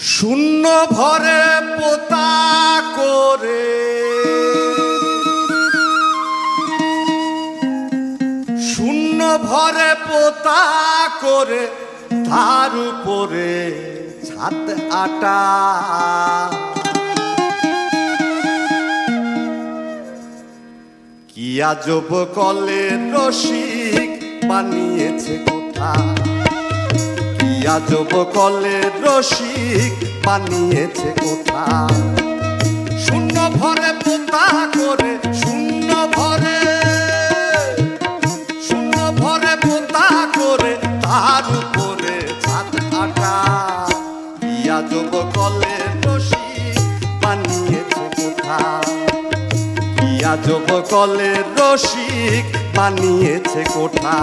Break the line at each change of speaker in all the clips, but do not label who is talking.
শূন্য ভরে পোতা করে শূন্য ভরে পোতা করে তার উপরে ছাদ আটা কি আজব কলের রসিক বানিয়েছে কোথা কি আজব কলের রসিক বানিয়েছে কোথা শূন্য ভরে পোতা করে শূন্য ভরে পোতা করে তার উপরে ছাদ আটা কি আজব কলের রসিক বানিয়েছে কোথা কি আজব কলের রসিক বানিয়েছে কোথা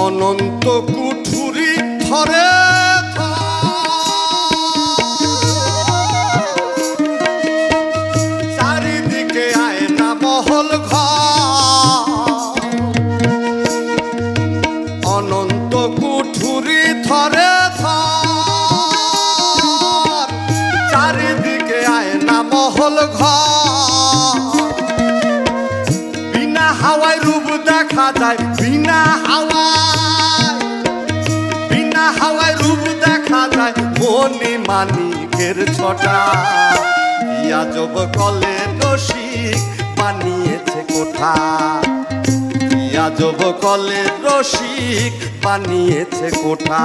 অনন্ত কুঠুরি ধরে চারিদিকে আয়না মহল ঘর অনন্ত কুঠুরি ধরে চারিদিকে আয়না মহল ঘর বিনা হাওয়ায় রূপ দেখা যায় বিনা হাওয়ায় রূপ দেখা যায় মনি মানিকের ছটা কি আজব কলের রসিক বানিয়েছে কোথা কি আজব কলের রসিক বানিয়েছে কোথা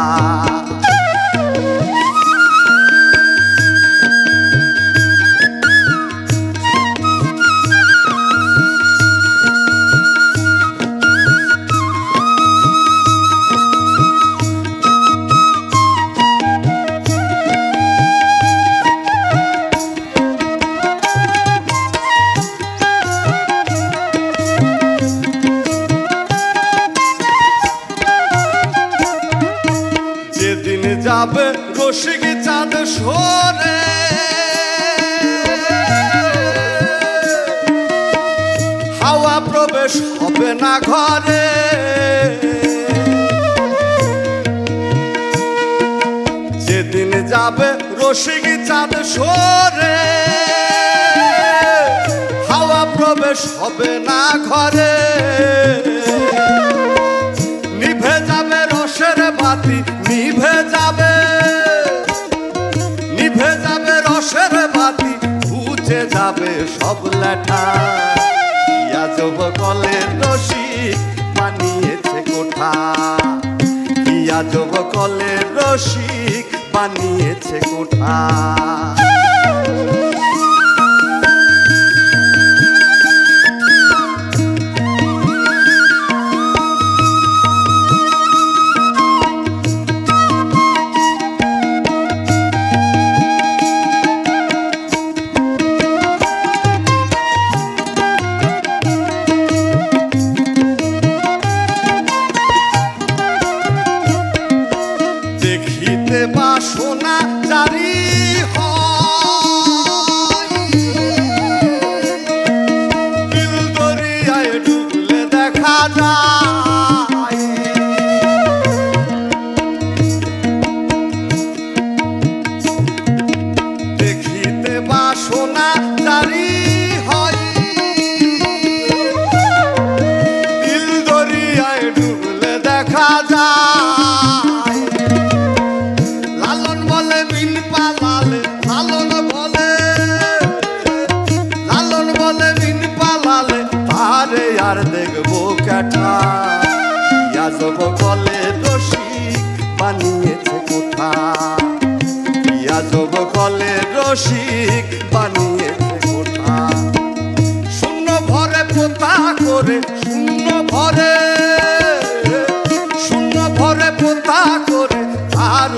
যেদিন যাবে রসিক চাঁদ সরে হাওয়া প্রবেশ হবে না ঘরে যেদিন যাবে রসিক চাঁদ সরে হাওয়া প্রবেশ হবে না ঘরে নিভে যাবে রসের বাতি নিভে যাবে রসের বাতি বুঝে যাবে সব লেঠা কি আজব কলের রসিক বানিয়েছে কোথা কি আজব কলের রসিক বানিয়েছে কোথা দেখিতে বাসনা জারি দিল দরিয়ায় ডুবলে দেখা যায় দেখিতে বাসনা জারি হয় দিল দরিয়ায় ডুবলে দেখা যায় লালন বলে বিন পালালে তারে আর দেখবো কেঠা কি আজব কলের রসিক বানিয়েছে কোথা কি আজব কলের রসিক বানিয়েছে কোথা শূন্য ভরে পোতা করে শূন্য ভরে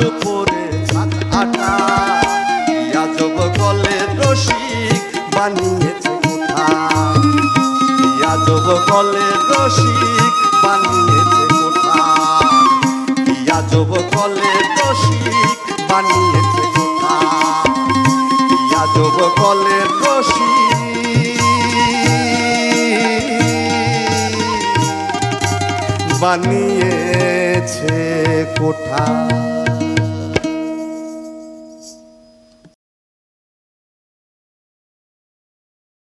উপরে ছাদ আটা আজব কলের রসিক বানিয়েছে কোঠা আজব কলের রসিক বানিয়েছে কোঠা আজব কলের রসিক বানিয়েছে কোঠা আজব কলের রসিক বানিয়েছে কোঠা।